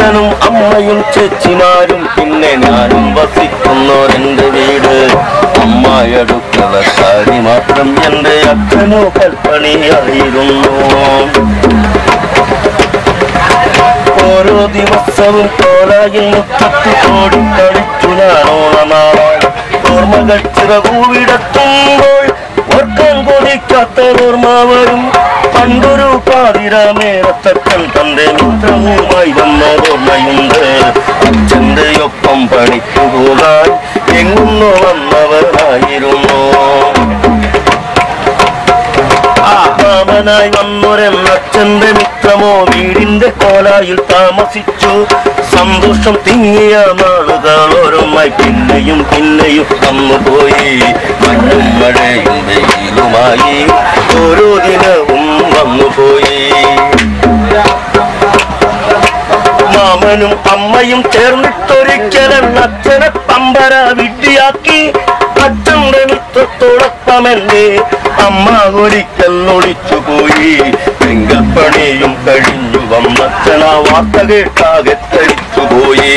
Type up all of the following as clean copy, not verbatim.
അച്ഛനും അമ്മയും ചേച്ചിമാരും പിന്നെ ഞാനും വസിക്കുന്നോരെന്റെ വീട്. അമ്മയടുക്കളക്കാരി മാത്രം എന്റെ അച്ഛനോ കൽപ്പണിയായിരുന്നു. ഓരോ ദിവസവും കോലായിൽ മുറ്റത്ത് ഓടിക്കളിച്ചു ഞാനോണനാളായി. ഓർമ്മകൾ ചിറകൂവിടത്തുമ്പോൾ ഓർക്കാൻ കൊതിക്കാത്ത ഓർമ്മ വരും. പണ്ടൊരു പാതിരാമേറത്തക്കൻ തന്റെ മിത്രവുമായി വന്ന ഓർമ്മയുണ്ട്. അച്ഛന്റെ ഒപ്പം പണിക്കു പോകാൻ എങ്ങുന്നോ വന്നവരായിരുന്നു. മാമനായി വന്നൊരച്ഛന്റെ മിത്രമോ വീടിന്റെ കോലായിൽ താമസിച്ചു. സന്തോഷം തിങ്ങിയ നാളുകൾ ഓരോന്നായി പിന്നെയും പിന്നെയും വന്നുപോയി. മഞ്ഞും മഴയും വെയിലുമായി ഓരോ ദിനവും വന്നുപോയി. മാമനും അമ്മയും ചേർന്നിട്ടൊരിക്കലും അച്ഛനെ പമ്പര വിഡ്ഢിയാക്കി. അച്ഛന്റെ മിത്രത്തോടൊപ്പമല്ലേ അമ്മ ഒരിക്കൽ ഒളിച്ചുപോയി. പെങ്കൽപ്പണിയും കഴിഞ്ഞു വന്നച്ഛന വാർത്ത കേട്ടാകെ തരിച്ചുപോയി.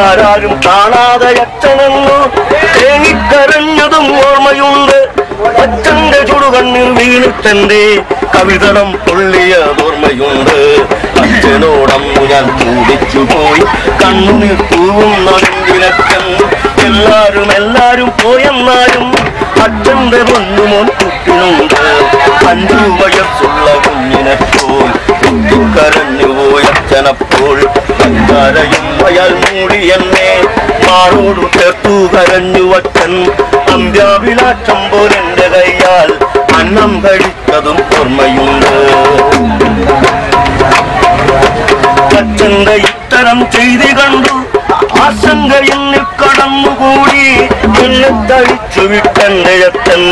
ആരാരും കാണാതെ അച്ഛനെന്നു തേങ്ങിക്കരഞ്ഞതും ഓർമ്മയുണ്ട്. അച്ഛന്റെ ചുടുകണ്ണിൽ വീണിട്ടെന്റെ കവിതളം പൊള്ളിയതോർമ്മയുണ്ട്. അച്ഛനോടന്നു ഞാൻ ചോദിച്ചുപോയി കണ്ണുനീർ തൂവുന്നതിലച്ഛൻ. എല്ലാരും പോയെന്നാലും അച്ഛന്റെ പൊന്നുമോൻ കുട്ടിനുണ്ട്. 5 വയസ്സുള്ള കുഞ്ഞിനെപ്പോൾ കരഞ്ഞുപോയി അച്ഛനപ്പോൾ. കരയും അയാൾ മൂടി എന്നെ മാറോടു ചേർത്തു കരഞ്ഞു അച്ഛൻ. അന്ത്യാഭിലാഷം പോലെന്റെ കൈയാൽ അന്നം കഴിച്ചതും ഓർമ്മയുണ്ട്. അച്ഛന്റെ ഇത്തരം ചെയ്തി കണ്ടു ആശങ്ക എന്നിൽ കടന്നുകൂടി. എന്നെ തഴിച്ചു വിട്ടെന്റെ അച്ഛൻ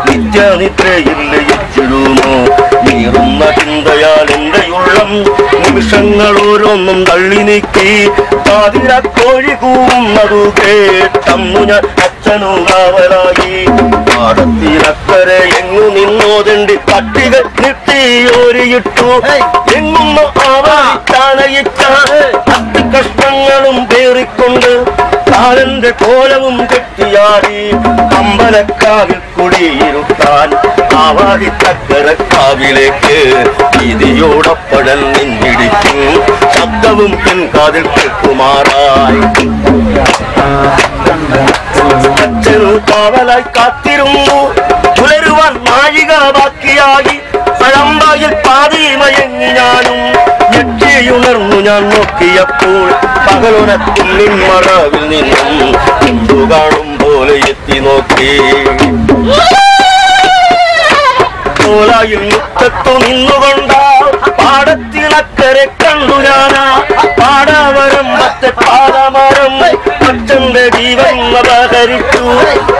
നിത്യനിദ്രയിൽ ലയിച്ചിടുമോ. നീറുന്ന ചിന്തയാൽ എന്റെ ഉള്ളം നിമിഷങ്ങൾ ഓരോന്നും തള്ളി നീക്കി. പാതിര കോഴി കൂവുന്നതു കേട്ടന്നു ഞാൻ അച്ഛനു കാവലായി. പാടത്തിനക്കരെ എങ്ങു നിന്നോതെണ്ടി പട്ടിക നിർത്തിയോരിയിട്ടു. എങ്ങുന്നു ആവാനയിച്ച 10 കഷ്ണങ്ങളും പേറിക്കൊണ്ട് കാലന്റെ കോലവും കെട്ടിയാടി. അമ്പലക്കാവിൽ കുടിയിരുത്താൻ ആവാടി തക്കരക്കാവിലേക്ക് ഇതിയോടപ്പഴൽ നെഞ്ചിടിക്കും. ശബ്ദവും പിൻകാതിൽ കേട്ടുമാറായി. അച്ഛനു കാവലായി കാത്തിരുന്നു. പുലരുവാൻ നാഴിക ബാക്കിയായി. പഴമ്പായിൽ പാതി മയങ്ങി ഞാനും ഞെട്ടിയുണർന്നു ഞാൻ നോക്കിയപ്പോൾ പകലുണക്കുള്ളിൻ മറവിൽ നിന്നും എന്തു കാണും പോലെ എത്തി നോക്കി. കോലായിൽ മുറ്റത്തു നിന്നുകൊണ്ടാ പാടത്തിനക്കരെ കണ്ടു ഞാനാ. പാടവരമ്പത്തെ പാദമരം അച്ഛന്റെ ജീവൻ അപഹരിച്ചു.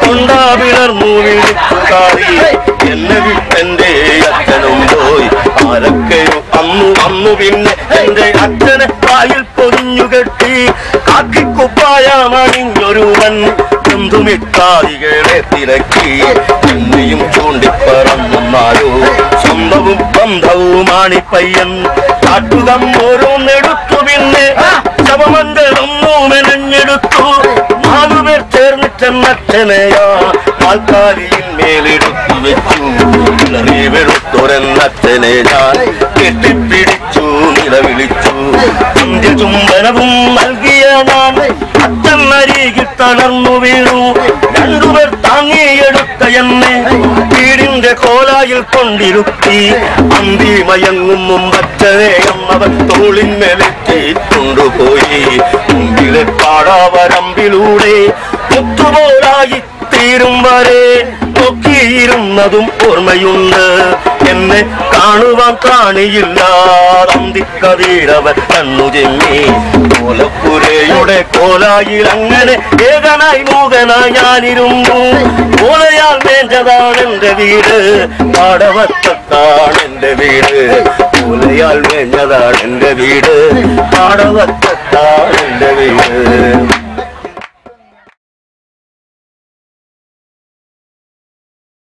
കൊണ്ടാ വിളർന്നു വിളിച്ചു കാറി. എന്നെ വിട്ടെന്റെ അച്ഛനും പോയി. ആരൊക്കെയോ അന്നു പിന്നെ എന്റെ അച്ഛനെ കായിൽ പൊതിഞ്ഞു കെട്ടി. കാക്കിക്കുപ്പായമണിഞ്ഞൊരുവൻ ബന്ധുമിത്താദികളെ തിരക്കി. എന്നെയും ചൂണ്ടിപ്പറന്നാലോ സ്വന്തവും ബന്ധവുമാണി പയ്യൻ. കാട്ടുകം ഓരോന്നെടുത്തു പിന്നെ ശവമഞ്ചലൊന്നു മെനഞ്ഞെടുത്തു. 4 പേർ ചേർന്നിട്ടെന്നച്ഛനെയാ ആൾക്കാരിയിൽ മേലെടുത്തു വെച്ചു. ഇളറി വെളുത്തൊരെന്നച്ഛനെ ഞാൻ കെട്ടിപ്പിടിച്ചു നിലവിളിച്ചു. അന്ത്യചുംബനവും നൽകിയ ഞാൻ അച്ഛൻ അരികിൽ തളർന്നു വീണു. 2 പേർ താങ്ങിയെടുത്ത എന്നെ വീടിന്റെ കോലായിൽ കൊണ്ടിരുത്തി. അന്തിമയങ്ങും മുമ്പച്ഛനെ അമ്മവൻ തോളിന്മേലെത്തി കൊണ്ടുപോയി. മുമ്പിലെ പാടാവരമ്പിലൂടെ മുത്തുപോലായി തീരും വരെ നോക്കിയിരുന്നതും ഓർമ്മയുണ്ട്. എന്നെ കാണുവാൻ കാണിയില്ലാതന്തിക്കതീരവൻ കണ്ണു ചെമ്മി. കോലപ്പുരയുടെ കോലായിൽ അങ്ങനെ ഏകനായി മൂകനായി ഞാനിരുന്നു. കോലയാൽ മേഞ്ഞതാണെന്റെ വീട്. പാടവത്തത്താണെന്റെ വീട്. കോലയാൽ മേഞ്ഞതാണെന്റെ വീട്. പാടവത്തത്താണെന്റെ വീട്.